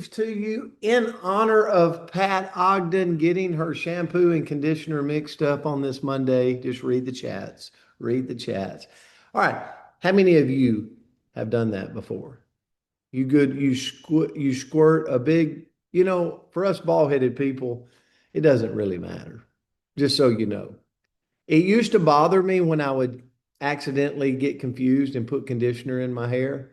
to you in honor of Pat Ogden getting her shampoo and conditioner mixed up on this Monday. Just read the chats. Read the chats. All right. How many of you have done that before? You good? You squirt a big, for us bald-headed people, it doesn't really matter. Just so you know. It used to bother me when I would accidentally get confused and put conditioner in my hair.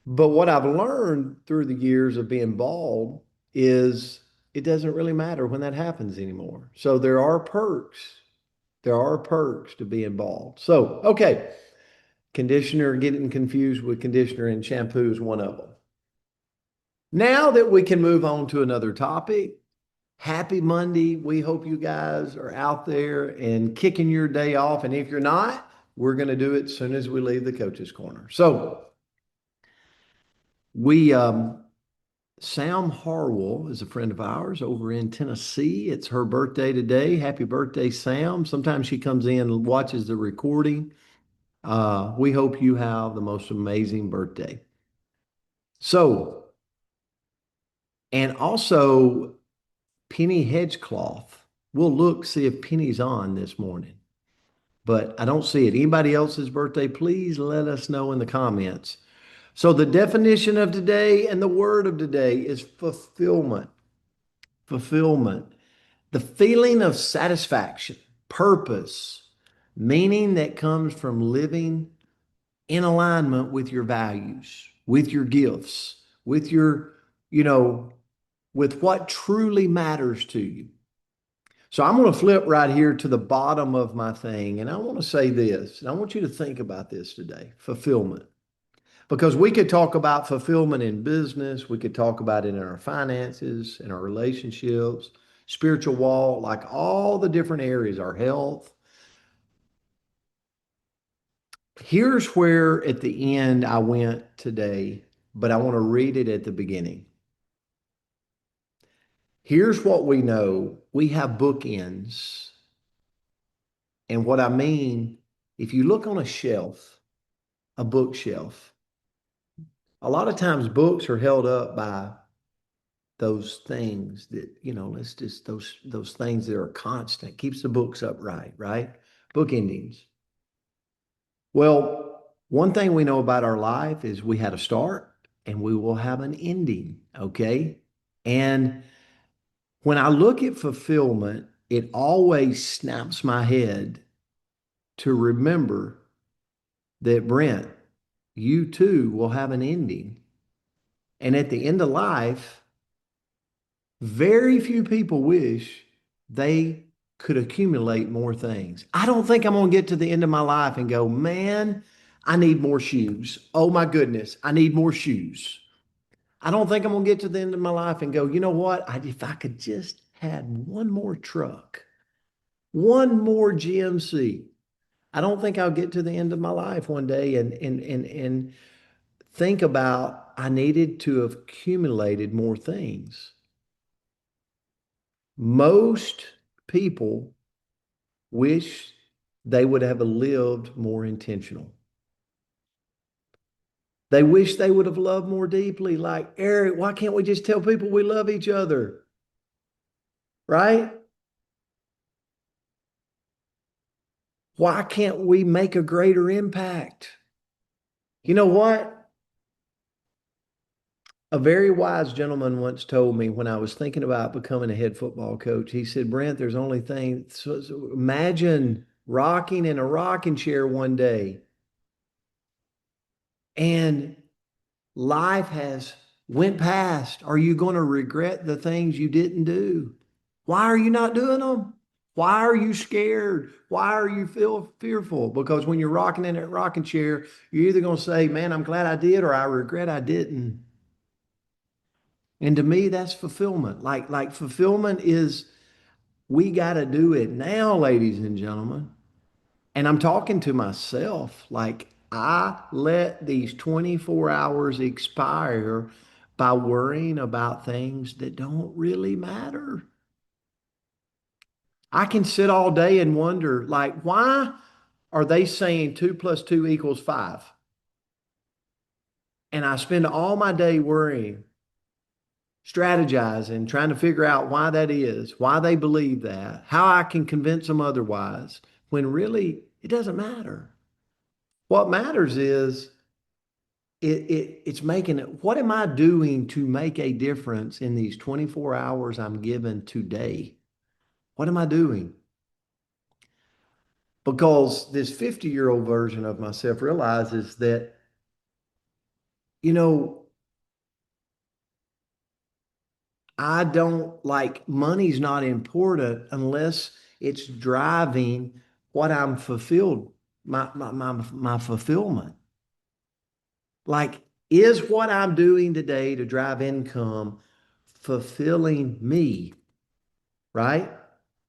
But what I've learned through the years of being bald is it doesn't really matter when that happens anymore. So there are perks. There are perks to being bald. So, okay, conditioner, getting confused with conditioner and shampoo is one of them. Now that we can move on to another topic, happy Monday. We hope you guys are out there and kicking your day off. And if you're not, we're going to do it as soon as we leave the coach's corner. So, we Sam Harwell is a friend of ours over in Tennessee. It's her birthday today. Happy birthday, Sam. Sometimes she comes in and watches the recording. We hope you have the most amazing birthday. So, and also Penny Hedgecloth. We'll look, see if Penny's on this morning, but I don't see it. Anybody else's birthday, please let us know in the comments. So the definition of today and the word of today is fulfillment. Fulfillment. The feeling of satisfaction, purpose, meaning that comes from living in alignment with your values, with your gifts, with your, you know, with what truly matters to you. So I'm going to flip right here to the bottom of my thing, and I want to say this, and I want you to think about this today, fulfillment. Because we could talk about fulfillment in business, we could talk about it in our finances, in our relationships, spiritual walk, like all the different areas, our health. Here's where at the end I went today, but I want to read it at the beginning. Here's what we know. We have bookends. And what I mean, if you look on a shelf, a bookshelf, a lot of times books are held up by those things that, let's just those things that are constant, keeps the books upright, right? Book endings. Well, one thing we know about our life is we had a start and we will have an ending, okay? And when I look at fulfillment, it always snaps my head to remember that, Brent, you too will have an ending. And at the end of life, very few people wish they could accumulate more things. I don't think I'm going to get to the end of my life and go, man, I need more shoes. Oh my goodness, I need more shoes. I don't think I'm going to get to the end of my life and go, you know what? If I could just had one more truck, one more GMC. I don't think I'll get to the end of my life one day and think about I needed to have accumulated more things. Most people wish they would have lived more intentional. They wish they would have loved more deeply. Like, Eric, why can't we just tell people we love each other? Right? Why can't we make a greater impact? You know what? A very wise gentleman once told me when I was thinking about becoming a head football coach, he said, Brent, there's only thing. So imagine rocking in a rocking chair one day and life has went past. Are you going to regret the things you didn't do? Why are you not doing them? Why are you scared? Why are you feel fearful? Because when you're rocking in that rocking chair, you're either going to say, man, I'm glad I did, or I regret I didn't. And to me, that's fulfillment. Like fulfillment is we got to do it now, ladies and gentlemen. And I'm talking to myself, like I let these 24 hours expire by worrying about things that don't really matter. I can sit all day and wonder, like, why are they saying 2 + 2 = 5? And I spend all my day worrying. strategizing, trying to figure out why that is, why they believe that, how I can convince them otherwise, when really it doesn't matter. What matters is it's making it, what am I doing to make a difference in these 24 hours I'm given today? What am I doing? Because this 50-year-old version of myself realizes that, you know, I don't like money's not important unless it's driving what I'm fulfilled, my fulfillment. Like, is what I'm doing today to drive income fulfilling me? Right?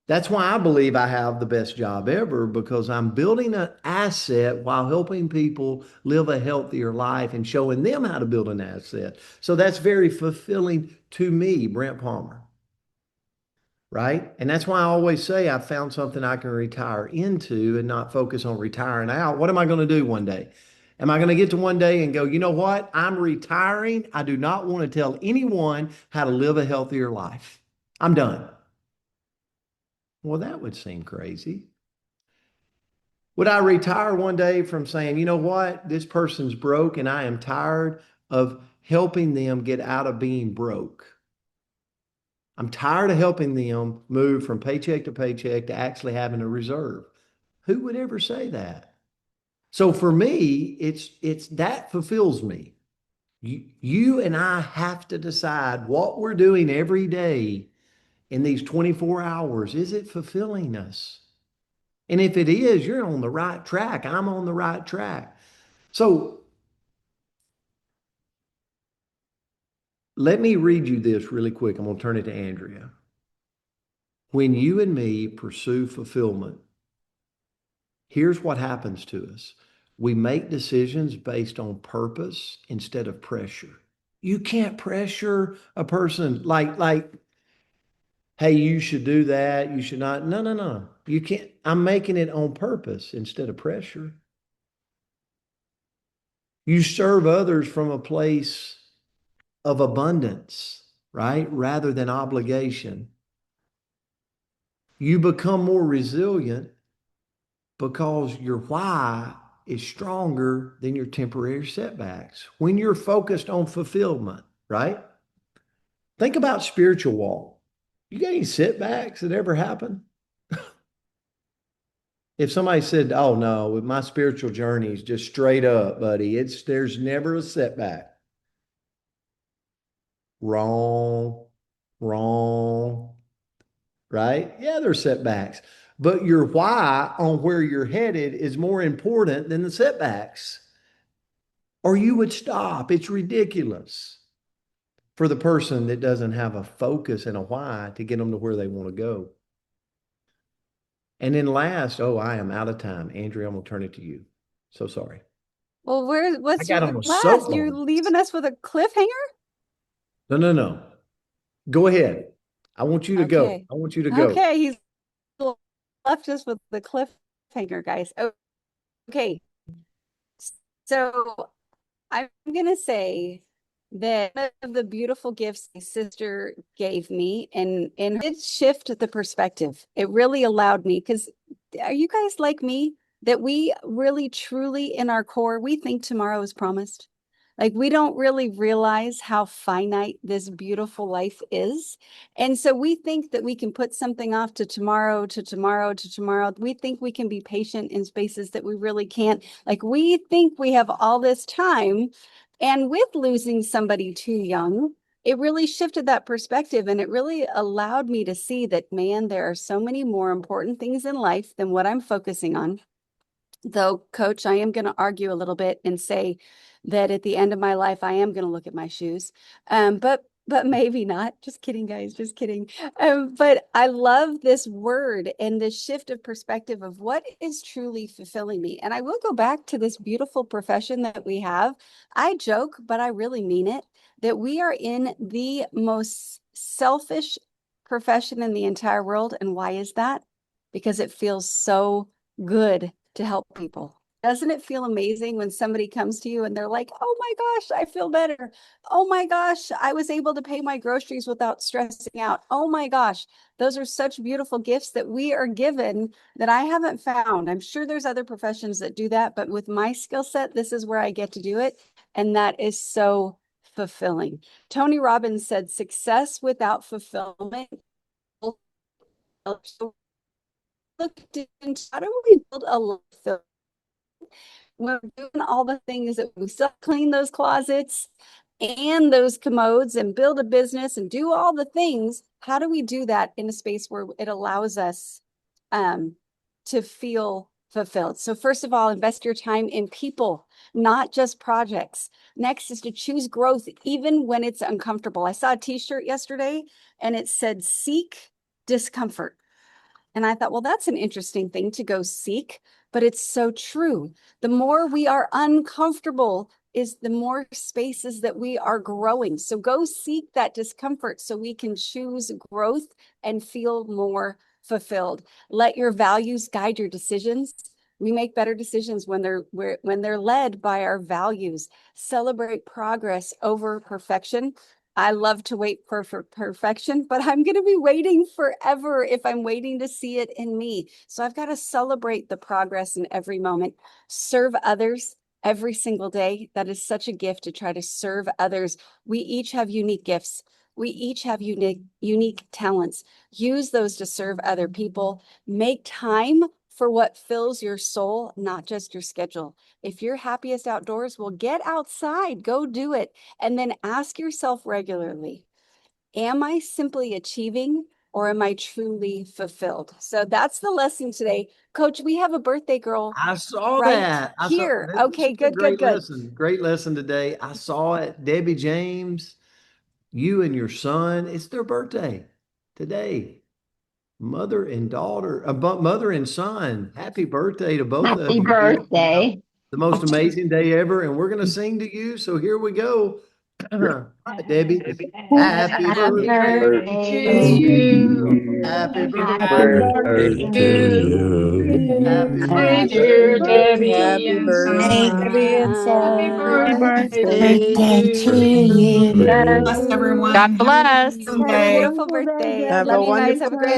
That's why I believe I have the best job ever because I'm building an asset while helping people live a healthier life and showing them how to build an asset. So that's very fulfilling to me, Brent Palmer. Right? And that's why I always say I found something I can retire into and not focus on retiring out. What am I going to do one day? Am I going to get to one day and go, you know what? I'm retiring. I do not want to tell anyone how to live a healthier life. I'm done. Well, that would seem crazy. Would I retire one day from saying, you know what? This person's broke and I am tired of helping them get out of being broke. I'm tired of helping them move from paycheck to paycheck to actually having a reserve. Who would ever say that? So for me, it's that fulfills me. You and I have to decide what we're doing every day in these 24 hours. Is it fulfilling us? And if it is, you're on the right track. I'm on the right track. So let me read you this really quick. I'm going to turn it to Andrea. When you and me pursue fulfillment, here's what happens to us. We make decisions based on purpose instead of pressure. You can't pressure a person like, hey, you should do that. You should not. No, no, no. You can't. I'm making it on purpose instead of pressure. You serve others from a place of abundance, right? Rather than obligation. You become more resilient because your why is stronger than your temporary setbacks. When you're focused on fulfillment, right? Think about spiritual walk. You got any setbacks that ever happen? If somebody said, "Oh no, with my spiritual journey is just straight up, buddy," there's never a setback. Wrong, wrong, right? Yeah, there's setbacks, but your why on where you're headed is more important than the setbacks. Or you would stop. It's ridiculous for the person that doesn't have a focus and a why to get them to where they want to go. And then last, oh, I am out of time. Andrea, I'm gonna turn it to you. So sorry. Well, I what's got on your a last? You're soapbox. leaving us with a cliffhanger? No, no, no. Go ahead. I want you to go. Okay. I want you to go. Okay, he's left us with the cliffhanger, guys. Okay. So I'm gonna say that one of the beautiful gifts my sister gave me and it shift the perspective. It really allowed me because are you guys like me that we really truly in our core we think tomorrow is promised? Like we don't really realize how finite this beautiful life is. And so we think that we can put something off to tomorrow, to tomorrow, to tomorrow. We think we can be patient in spaces that we really can't. Like we think we have all this time. And with losing somebody too young, it really shifted that perspective and it really allowed me to see that, man, there are so many more important things in life than what I'm focusing on. Though, coach, I am going to argue a little bit and say that at the end of my life, I am going to look at my shoes. But maybe not. Just kidding, guys. Just kidding. But I love this word and this shift of perspective of what is truly fulfilling me. And I will go back to this beautiful profession that we have. I joke, but I really mean it, that we are in the most selfish profession in the entire world. And why is that? Because it feels so good to help people. Doesn't it feel amazing when somebody comes to you and they're like, oh my gosh, I feel better. Oh my gosh, I was able to pay my groceries without stressing out. Oh my gosh, those are such beautiful gifts that we are given that I haven't found. I'm sure there's other professions that do that, but with my skill set, this is where I get to do it. And that is so fulfilling. Tony Robbins said, success without fulfillment. So looked into how do we build a life we're doing all the things that we still clean those closets and those commodes and build a business and do all the things. How do we do that in a space where it allows us to feel fulfilled? So first of all, invest your time in people, not just projects. Next is to choose growth, even when it's uncomfortable. I saw a t-shirt yesterday and it said, seek discomfort. And I thought, well, that's an interesting thing to go seek, but it's so true. The more we are uncomfortable is the more spaces that we are growing. So go seek that discomfort so we can choose growth and feel more fulfilled. Let your values guide your decisions. We make better decisions when they're led by our values. Celebrate progress over perfection. I love to wait for perfection, but I'm going to be waiting forever if I'm waiting to see it in me. So I've got to celebrate the progress in every moment, serve others every single day. That is such a gift to try to serve others. We each have unique gifts. We each have unique talents. Use those to serve other people. Make time for what fills your soul, not just your schedule. If you're happiest outdoors, well, get outside, go do it. And then ask yourself regularly, am I simply achieving or am I truly fulfilled? So that's the lesson today. Coach, we have a birthday girl I saw right that. I saw here. this Okay, is a good, good, good. great lesson today. I saw it. Debbie James, you and your son, it's their birthday today. Mother and daughter, mother and son. Happy birthday to both of Happy you. birthday. The most amazing day ever. And we're going to sing to you. So here we go. Hi, Debbie. Happy Happy birthday birthday to to to you. you. you. Happy Happy birthday Birthday to to birthday. you. Happy you. Happy Dear birthday, Debbie Happy and birthday. son. birthday. Debbie and Happy son. birthday Birthday to to you. you. Bless everyone. God Have a bless. awesome Have a day. beautiful birthday. Have Love a you guys. Have a wonderful great day. day.